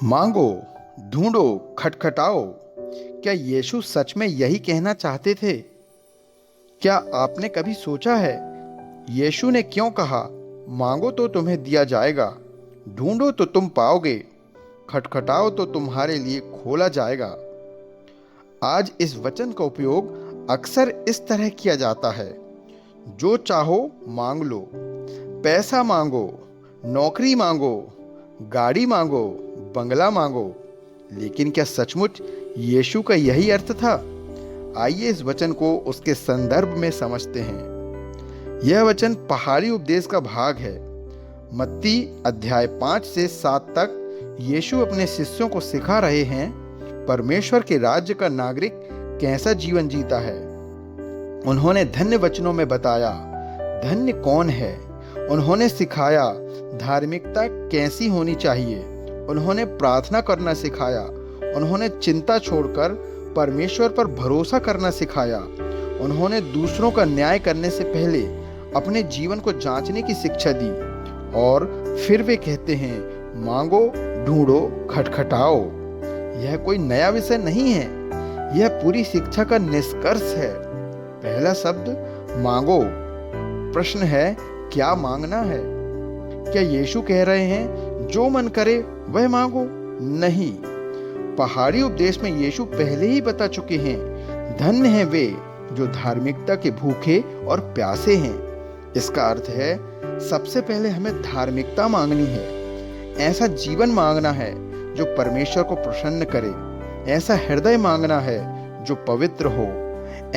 मांगो, ढूंढो, खटखटाओ। क्या यीशु सच में यही कहना चाहते थे? क्या आपने कभी सोचा है यीशु ने क्यों कहा, मांगो तो तुम्हें दिया जाएगा, ढूंढो तो तुम पाओगे, खटखटाओ तो तुम्हारे लिए खोला जाएगा। आज इस वचन का उपयोग अक्सर इस तरह किया जाता है, जो चाहो मांग लो। पैसा मांगो, नौकरी मांगो, गाड़ी मांगो, बंगला मांगो। लेकिन क्या सचमुच यीशु का यही अर्थ था? आइए इस वचन को उसके संदर्भ में समझते हैं। यह वचन पहाड़ी उपदेश का भाग है। मत्ती अध्याय 5 से 7 तक यीशु अपने शिष्यों को सिखा रहे हैं परमेश्वर के राज्य का नागरिक कैसा जीवन जीता है। उन्होंने धन्य वचनों में बताया धन्य कौन है। उन्होंने सिखाया धार्मिकता कैसी होनी चाहिए। उन्होंने प्रार्थना करना सिखाया। उन्होंने चिंता छोड़कर परमेश्वर पर भरोसा करना सिखाया। उन्होंने दूसरों का न्याय करने से पहले अपने जीवन को जांचने की शिक्षा दी। और फिर वे कहते हैं, मांगो, ढूंढो, खटखटाओ। यह कोई नया विषय नहीं है, यह पूरी शिक्षा का निष्कर्ष है। पहला शब्द मांगो। प्रश्न है, क्या मांगना है? क्या यीशु कह रहे हैं जो मन करे वह मांगो? नहीं। पहाड़ी उपदेश में यीशु पहले ही बता चुके हैं, धन्य हैं वे जो धार्मिकता के भूखे और प्यासे हैं। इसका अर्थ है सबसे पहले हमें धार्मिकता मांगनी है। ऐसा जीवन मांगना है जो परमेश्वर को प्रसन्न करे। ऐसा हृदय मांगना है जो पवित्र हो।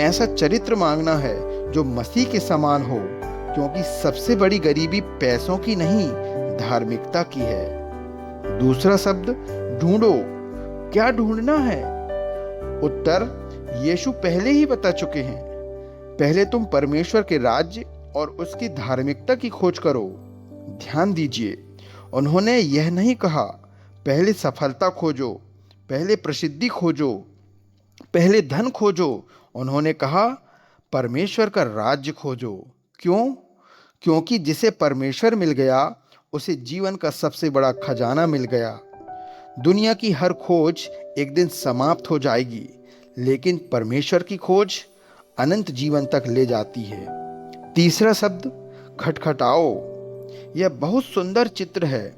ऐसा चरित्र मांगना है जो मसीह के समान हो, क्योंकि सबसे बड़ी गरीबी पैसों की नहीं, धार्मिकता की है। दूसरा शब्द ढूंढो। क्या ढूंढना है? उत्तर यीशु पहले ही बता चुके हैं। पहले तुम परमेश्वर के राज्य और उसकी धार्मिकता की खोज करो। ध्यान दीजिए, उन्होंने यह नहीं कहा पहले सफलता खोजो, पहले प्रसिद्धि खोजो, पहले धन खोजो। उन्होंने कहा परमेश्वर का राज्य खोजो। क्यों? क्योंकि जिसे परमेश्वर मिल गया उसे जीवन का सबसे बड़ा खजाना मिल गया। दुनिया की हर खोज एक दिन समाप्त हो जाएगी, लेकिन परमेश्वर की खोज अनंत जीवन तक ले जाती है। तीसरा शब्द खटखटाओ। यह बहुत सुंदर चित्र है।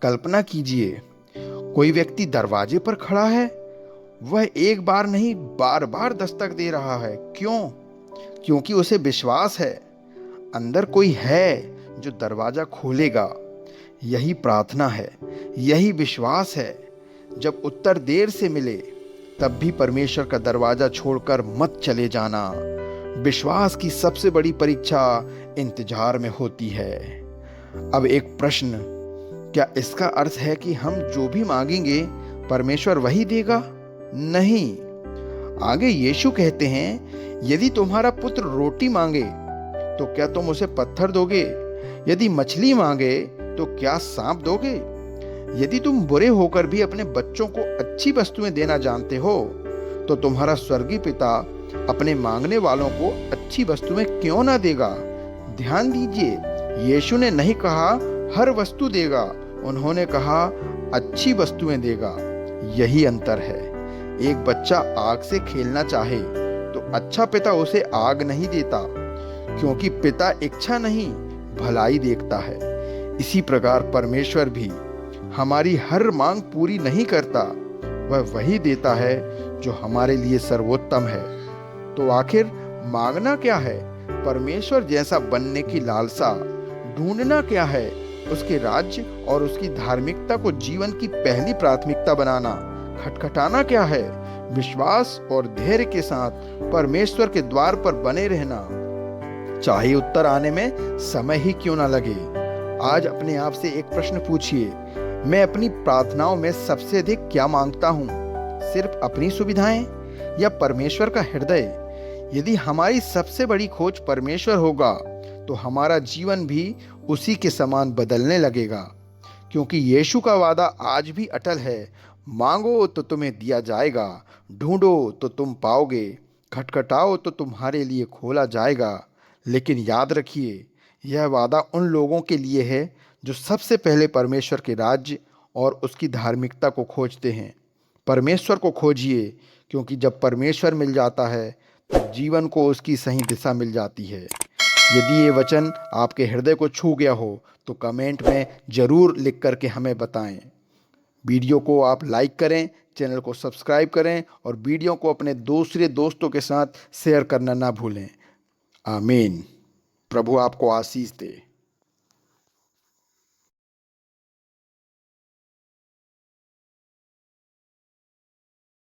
कल्पना कीजिए, कोई व्यक्ति दरवाजे पर खड़ा है। वह एक बार नहीं, बार बार दस्तक दे रहा है। क्यों? क्योंकि उसे विश्वास है अंदर कोई है जो दरवाजा खोलेगा। यही प्रार्थना है, यही विश्वास है। जब उत्तर देर से मिले तब भी परमेश्वर का दरवाजा छोड़कर मत चले जाना। विश्वास की सबसे बड़ी परीक्षा इंतजार में होती है। अब एक प्रश्न, क्या इसका अर्थ है कि हम जो भी मांगेंगे परमेश्वर वही देगा? नहीं। आगे यीशु कहते हैं, यदि तुम्हारा पुत्र रोटी मांगे तो क्या तुम उसे पत्थर दोगे? यदि मछली मांगे तो क्या सांप दोगे? यदि तुम बुरे होकर भी अपने बच्चों को अच्छी वस्तुएं देना जानते हो, तो तुम्हारा स्वर्गीय पिता अपने मांगने वालों को अच्छी वस्तुएं क्यों ना देगा? ध्यान दीजिए, यीशु ने नहीं कहा हर वस्तु देगा, उन्होंने कहा अच्छी वस्तुएं देगा। यही अंतर है। एक बच्चा आग से खेलना चाहे तो अच्छा पिता उसे आग नहीं देता, क्योंकि पिता इच्छा नहीं, भलाई देखता है। इसी प्रकार परमेश्वर भी हमारी हर मांग पूरी नहीं करता, वह वही देता है जो हमारे लिए सर्वोत्तम है। तो आखिर मांगना क्या है? परमेश्वर जैसा बनने की लालसा। ढूंढना क्या है? उसके राज्य और उसकी धार्मिकता को जीवन की पहली प्राथमिकता बनाना। खटखटाना क्या है? विश्वास और धैर्य के साथ परमेश्वर के द्वार पर बने रहना, चाहे उत्तर आने में समय ही क्यों ना लगे। आज अपने आप से एक प्रश्न पूछिए, मैं अपनी प्रार्थनाओं में सबसे अधिक क्या मांगता हूँ? सिर्फ अपनी सुविधाएं या परमेश्वर का हृदय? यदि हमारी सबसे बड़ी खोज परमेश्वर होगा तो हमारा जीवन भी उसी के समान बदलने लगेगा, क्योंकि यीशु का वादा आज भी अटल है। मांगो तो तुम्हें दिया जाएगा, ढूंढो तो तुम पाओगे, खटखटाओ तो तुम्हारे लिए खोला जाएगा। लेकिन याद रखिए, यह वादा उन लोगों के लिए है जो सबसे पहले परमेश्वर के राज्य और उसकी धार्मिकता को खोजते हैं। परमेश्वर को खोजिए, क्योंकि जब परमेश्वर मिल जाता है तो जीवन को उसकी सही दिशा मिल जाती है। यदि ये वचन आपके हृदय को छू गया हो तो कमेंट में ज़रूर लिख करके हमें बताएं। वीडियो को आप लाइक करें, चैनल को सब्सक्राइब करें और वीडियो को अपने दूसरे दोस्तों के साथ शेयर करना ना भूलें। आमीन। प्रभु आपको आशीष दे।